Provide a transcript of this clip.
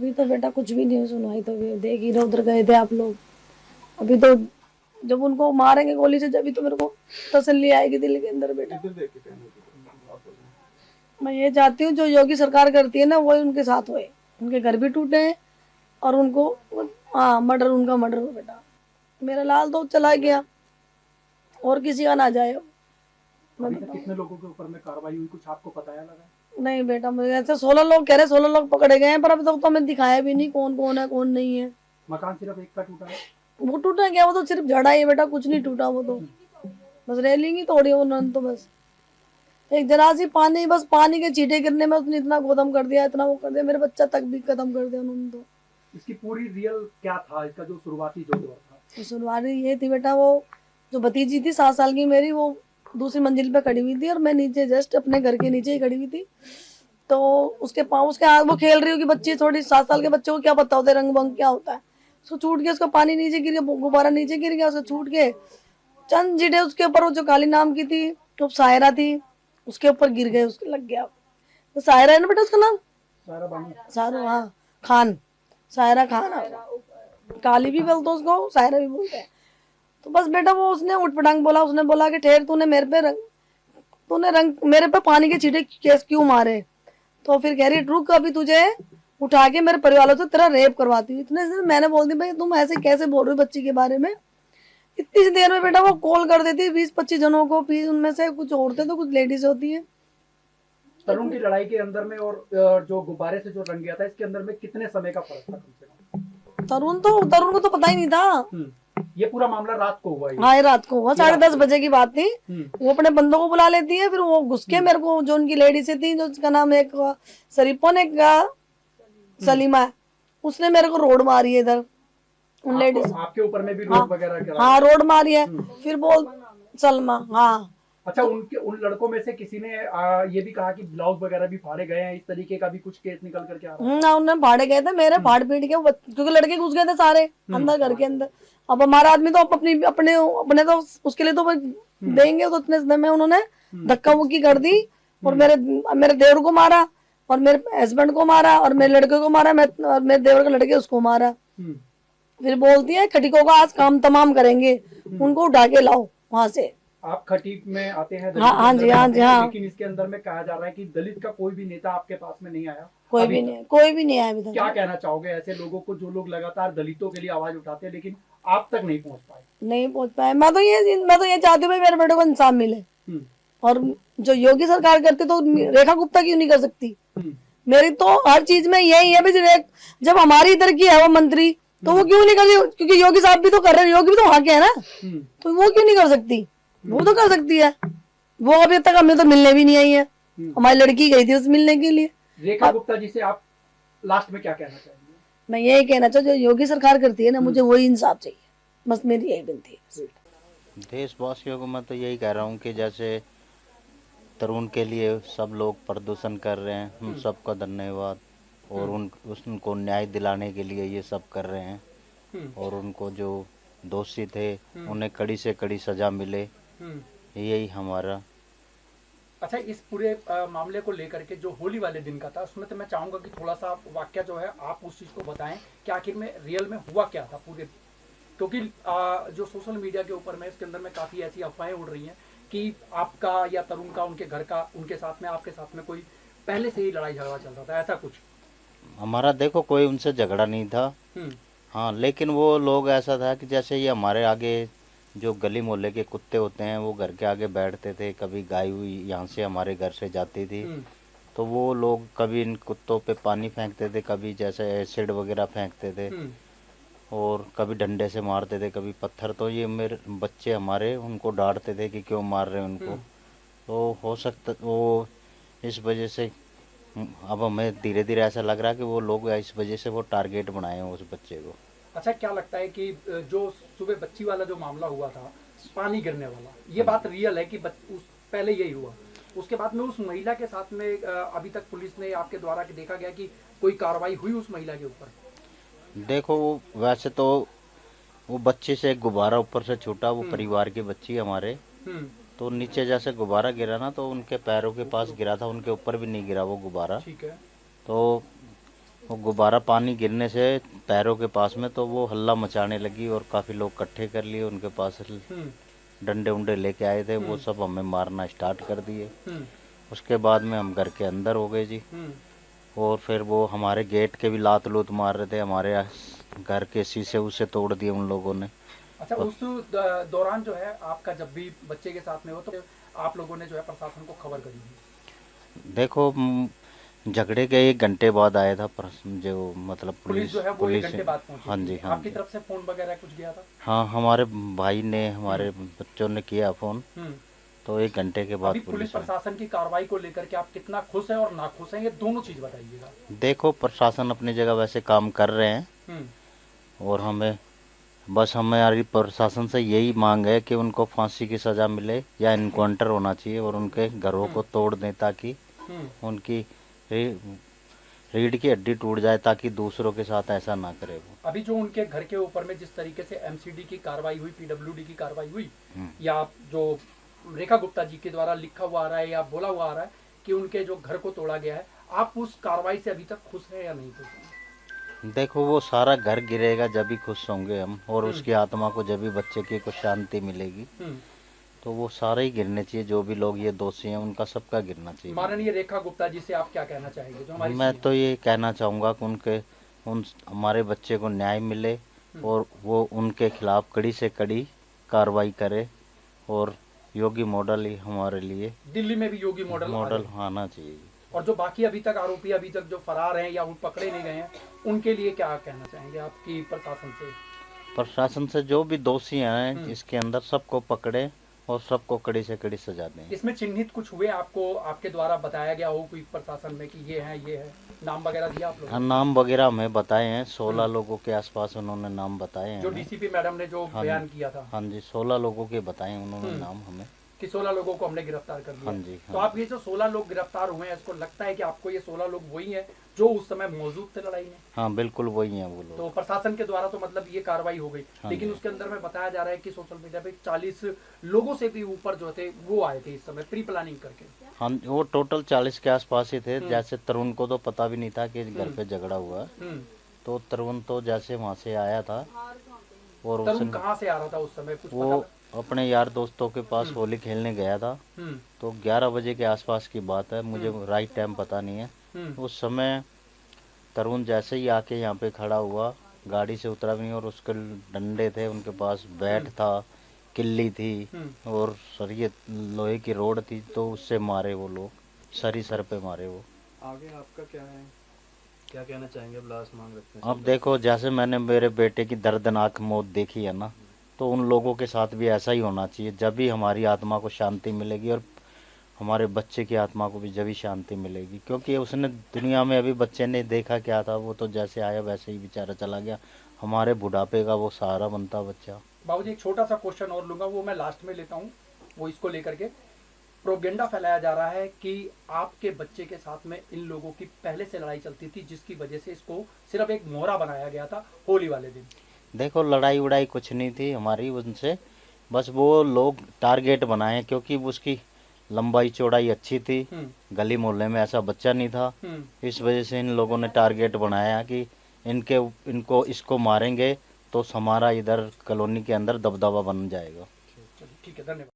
अभी तो बेटा कुछ भी नहीं सुनाई, तो देख ही रहे, उधर गए थे आप लोग। अभी तो जब उनको मारेंगे गोली से, जब तो मेरे को तसल्ली आएगी दिल के अंदर बेटा। मैं ये चाहती हूँ जो योगी सरकार करती है ना, वही उनके साथ होए, उनके घर भी टूटे हैं और उनको मर्डर, उनका मर्डर हो बेटा। मेरा लाल तो चला गया और किसी का ना जाए। अभी तक कितने लोगों के ऊपर में कार्रवाई हुई, कुछ आपको पता है लगा? नहीं बेटा, मुझे ऐसे 16 लोग कह रहे, 16 लोग पकड़े गए हैं, पर अभी तक तो हमें दिखाया भी नहीं कौन कौन है कौन नहीं है। मकान सिर्फ एक का टूटा है? वो टूटा क्या, वो तो सिर्फ जड़ा ही है बेटा, कुछ नहीं टूटा। वो तो बस रेलिंग ही तोड़ी उन्होंने, तो बस एक जरा सी पानी, बस पानी के छींटे गिरने में उसने इतना गोदम कर दिया, इतना वो कर दिया, मेरे बच्चा तक भी खत्म कर दिया उन्होंने। तो इसकी पूरी रियल क्या था, इसका जो शुरुआती जो दौर था? तो शुरुआती ये थी बेटा, वो जो भतीजी थी 7 साल की मेरी, वो दूसरी मंजिल पे खड़ी हुई थी और मैं नीचे जस्ट अपने घर के नीचे ही खड़ी हुई थी। तो उसके पाँव, उसके हाथ, वो खेल रही होगी बच्ची, थोड़ी 7 साल के बच्चे को क्या पता होता है रंग बंग क्या होता है। उसको छूट के, उसका पानी नीचे गिर गया, गुब्बारा नीचे गिर गया, उसको छूट के चंद जीटे उसके ऊपर, वो जो काली नाम की थी, तो सायरा थी, उसके ऊपर गिर गए, उसके लग गया। तो सायरा है ना बेटा उसका नाम, सारा बानू? सारू, हाँ, खान, सायरा खान है। काली भी बोलते उसको, सायरा भी बोलते हैं। तो बस बेटा वो उसने उठ पटांग बोला, उसने बोला कि ठहर, तूने मेरे पे पानी के छींटे केस क्यों मारे। तो फिर कह रही रुक, अभी तुझे उठा के मेरे परिवार से तेरा रेप करवाती हूँ। इतने से मैंने बोल दी भाई तुम ऐसे कैसे बोल रहे हो बच्ची के बारे में। इतनी सी देर में बेटा वो कॉल कर देती 20-25 जनों को, फिर उनमें से कुछ औरतें तो कुछ लेडीज होती है। तरुण की लड़ाई के अंदर में और जो गुब्बारे से जो रंग गया था, इसके अंदर में कितने समय का फर्क था कम से कम? तरुण को तो पता ही नहीं था। ये पूरा मामला रात को हुआ? हाँ, रात को हुआ, 10:30 बजे की बात थी। वो अपने बंदों को बुला लेती है, फिर वो घुस के मेरे को, जो उनकी लेडी से थी, जो उसका नाम एक सरीपन, एक सलीमा है, उसने मेरे को रोड मारी है इधर, उन लेडीज। आपके ऊपर में भी रोड वगैरह करा? हाँ, रोड मारी है। फिर बोल सलमा, हाँ। अच्छा, उन लड़कों में से किसी ने ये भी कहा कि ब्लाउज वगैरह भी फाड़े गए हैं, इस तरीके का भी कुछ केस निकल करके आ रहा है? ना, उन्होंने फाड़े गए थे मेरे, फाड़ पीट के, क्योंकि लड़के घुस गए थे सारे अंदर, घर के अंदर। अब हमारा आदमी तो अपने तो उसके लिए तो देंगे, तो इतने समय में उन्होंने धक्का मुक्की कर दी और मेरे देवर को मारा और मेरे हस्बैंड को मारा और मेरे लड़के को मारा, और मेरे देवर के लड़के उसको मारा। फिर बोलती है खटिकों का आज काम तमाम करेंगे, उनको उठा के लाओ वहां से। आप खटीक में आते हैं? हाँ जी, हाँ जी, हाँ। लेकिन इसके अंदर में कहा जा रहा है कि दलित का कोई भी नेता आपके पास में नहीं आया? कोई भी नहीं आया अभी तक। क्या कहना चाहोगे ऐसे लोगों को, जो लोग लगातार दलितों के लिए आवाज उठाते हैं लेकिन आप तक नहीं पहुंच पाए? मैं तो ये चाहती हूँ मेरे बेटे को इंसाफ मिले। और जो योगी सरकार करती तो रेखा गुप्ता क्यों नहीं कर सकती? मेरी तो हर चीज में यही है, जब हमारी इधर की है वो मंत्री, तो वो क्यों नहीं कर रही? क्योंकि योगी साहब भी तो कर रहे हैं, योगी भी तो वहां के है ना, तो वो क्यों नहीं कर सकती? वो तो कर सकती है। वो अभी तक हमें तो मिलने भी नहीं आई है, हमारी लड़की गई थी उस मिलने के लिए। रेखा गुप्ता जी से आप लास्ट में क्या कहना चाहेंगे? मैं यही कहना चाहूँ, जो योगी सरकार करती है ना, मुझे वही इंसाफ चाहिए, बस मेरी यही विनती है। देशवासियों को मैं तो यही कह रहा हूँ कि जैसे तरुण के लिए सब लोग प्रदर्शन कर रहे हैं, उन सबका धन्यवाद। और उनको न्याय दिलाने के लिए ये सब कर रहे हैं, और उनको जो दोषी थे उन्हें कड़ी से कड़ी सजा मिले, यही हमारा। अच्छा, इस पूरे मामले को लेकर के जो होली वाले दिन का था, उसमें तो मैं चाहूंगा कि थोड़ा सा वाक्य जो है आप उस चीज को बताएं कि आखिर में रियल में हुआ क्या था पूरे, क्योंकि जो सोशल मीडिया के ऊपर में इसके अंदर में काफी ऐसी अफवाहें उड़ रही हैं कि आपका या तरुण का, उनके घर का, उनके साथ में, आपके साथ में कोई पहले से ही लड़ाई झगड़ा चल रहा था, ऐसा कुछ? हमारा देखो कोई उनसे झगड़ा नहीं था। हाँ, लेकिन वो लोग ऐसा था कि जैसे ये हमारे आगे जो गली मोहल्ले के कुत्ते होते हैं, वो घर के आगे बैठते थे। कभी गाय हुई यहाँ से हमारे घर से जाती थी, तो वो लोग कभी इन कुत्तों पे पानी फेंकते थे, कभी जैसे एसिड वगैरह फेंकते थे, और कभी डंडे से मारते थे, कभी पत्थर। तो ये मेरे बच्चे हमारे उनको डांटते थे कि क्यों मार रहे हैं उनको। तो हो सकता वो इस वजह से, अब हमें धीरे धीरे ऐसा लग रहा है कि वो लोग इस वजह से वो टारगेट बनाए हैं उस बच्चे को। अच्छा, क्या लगता है कि जो सुबह बच्ची वाला जो मामला हुआ था, पानी गिरने वाला, ये बात रियल है कि पहले यही हुआ? उसके बाद में उस महिला के साथ में अभी तक पुलिस ने आपके द्वारा देखा गया कि कोई कार्रवाई हुई उस महिला के ऊपर? देखो वैसे तो वो बच्चे से एक गुब्बारा ऊपर से छूटा, वो परिवार की बच्ची हमारे, तो नीचे जैसे गुब्बारा गिरा ना, तो उनके पैरों के पास गिरा था, उनके ऊपर भी नहीं गिरा वो गुब्बारा। ठीक है। तो वो गुब्बारा पानी गिरने से पैरों के पास में, तो वो हल्ला मचाने लगी और काफ़ी लोग इकट्ठे कर लिए, उनके पास डंडे उंडे लेके आए थे, वो सब हमें मारना स्टार्ट कर दिए। उसके बाद में हम घर के अंदर हो गए जी। और फिर वो हमारे गेट के भी लात लूत मार रहे थे, हमारे घर के शीशे उसे तोड़ दिए उन लोगों ने। अच्छा, उस दौरान जो है आपका जब भी बच्चे के साथ में हो तो आप लोगों ने जो है प्रशासन को खबर करी थी? देखो झगड़े के 1 घंटे बाद आया था जो मतलब पुलिस जो है वो 1 घंटे बाद पहुंची। हाँ जी, हाँ आपकी तरफ से फोन वगैरह कुछ गया था? हाँ, हमारे भाई ने, हमारे बच्चों ने किया फोन, तो 1 घंटे के बाद पुलिस प्रशासन की कार्रवाई को लेकर के आप कितना खुश हैं और नाखुश हैं, ये दोनों चीज बताइएगा। देखो प्रशासन अपनी जगह वैसे काम कर रहे हैं और हमारी प्रशासन से यही मांग है कि उनको फांसी की सजा मिले या इनकाउंटर होना चाहिए और उनके घरों को तोड़ दें, ताकि उनकी रीढ़ की हड्डी टूट जाए, ताकि दूसरों के साथ ऐसा ना करे वो। अभी जो उनके घर के ऊपर में जिस तरीके से एमसीडी की कार्रवाई हुई, पीडब्ल्यूडी की कार्रवाई हुई, या जो रेखा गुप्ता जी के द्वारा लिखा हुआ आ रहा है या बोला हुआ आ रहा है कि उनके जो घर को तोड़ा गया है, आप उस कार्रवाई से अभी तक खुश हैं या नहीं खुश हैं? देखो वो सारा घर गिरेगा जब भी खुश होंगे हम, और उसकी आत्मा को जब भी बच्चे की को शांति मिलेगी, तो वो सारे ही गिरने चाहिए। जो भी लोग ये दोषी हैं उनका सबका गिरना चाहिए। माननीय रेखा गुप्ता जी से आप क्या कहना चाहेंगे? जो हमारी मैं तो ये कहना चाहूँगा कि हमारे बच्चे को न्याय मिले और वो उनके खिलाफ कड़ी से कड़ी कार्रवाई करे, और योगी मॉडल ही हमारे लिए, दिल्ली में भी योगी मॉडल आना चाहिए। और जो बाकी अभी तक आरोपी अभी तक जो फरार हैं या उन पकड़े नहीं गए हैं, उनके लिए क्या कहना चाहेंगे आपकी प्रशासन से? प्रशासन से जो भी दोषी हैं इसके अंदर सबको पकड़े और सबको कड़ी से कड़ी सजा दें। इसमें चिन्हित कुछ हुए आपको, आपके द्वारा बताया गया हो कोई प्रशासन में कि ये है, नाम वगैरह दिया आप लोगों ने? हाँ, नाम वगैरह हमें बताए हैं, 16 लोगों के आसपास उन्होंने नाम बताए हैं। जो डीसीपी मैडम ने जो बयान किया था। हाँ जी, 16 लोगों के बताए उन्होंने नाम हमें, कि 16 लोगों को हमने गिरफ्तार कर लिया। हाँ जी, हाँ। तो आप ये जो 16 लोग गिरफ्तार हुए हैं, इसको लगता है कि आपको ये 16 लोग वही हैं जो उस समय मौजूद थे लड़ाई में? हाँ बिल्कुल वही हैं वो लोग। तो प्रशासन के द्वारा तो मतलब ये कार्रवाई हो गई, हाँ, लेकिन उसके अंदर में बताया जा रहा है कि सोशल मीडिया पे 40 लोगों से भी ऊपर जो थे वो आए थे इस समय प्री प्लानिंग करके। हाँ, वो टोटल 40 के आसपास ही थे। जैसे तरुण को तो पता भी नहीं था कि घर पे झगड़ा हुआ, तो तरुण तो जैसे वहाँ से आया था, और तरुण कहाँ से आ रहा था उस समय कुछ वो अपने यार दोस्तों के पास होली खेलने गया था। तो 11 बजे के आसपास की बात है, मुझे राइट टाइम पता नहीं है। उस समय तरुण जैसे ही आके यहाँ पे खड़ा हुआ, गाड़ी से उतरा भी नहीं, और उसके डंडे थे उनके पास, बैट था, किल्ली थी और सरिये लोहे की रोड थी, तो उससे मारे वो लोग, सर पे मारे वो। आगे आपका क्या है, क्या कहना चाहेंगे? अब लास्ट मांग रखते हैं। अब देखो, जैसे मैंने मेरे बेटे की दर्दनाक मौत देखी है ना, तो उन लोगों के साथ भी ऐसा ही होना चाहिए। जब भी हमारी आत्मा को शांति मिलेगी और हमारे बच्चे की आत्मा को भी जब ही शांति मिलेगी, क्योंकि उसने दुनिया में अभी बच्चे ने देखा क्या था, वो तो जैसे आया वैसे ही बेचारा चला गया। हमारे बुढ़ापे का वो सहारा बनता बच्चा। बाबूजी एक छोटा सा क्वेश्चन और लूंगा, वो मैं लास्ट में लेता हूँ। वो इसको लेकर के प्रोपेगेंडा फैलाया जा रहा है कि आपके बच्चे के साथ में इन लोगों की पहले से लड़ाई चलती थी, जिसकी वजह से इसको सिर्फ एक मोहरा बनाया गया था होली वाले दिन। देखो लड़ाई उड़ाई कुछ नहीं थी हमारी उनसे, बस वो लोग टारगेट बनाए, क्योंकि उसकी लंबाई चौड़ाई अच्छी थी, गली मोहल्ले में ऐसा बच्चा नहीं था। इस वजह से इन लोगों ने टारगेट बनाया कि इसको मारेंगे तो हमारा इधर कॉलोनी के अंदर दबदबा बन जाएगा। ठीक है, धन्यवाद।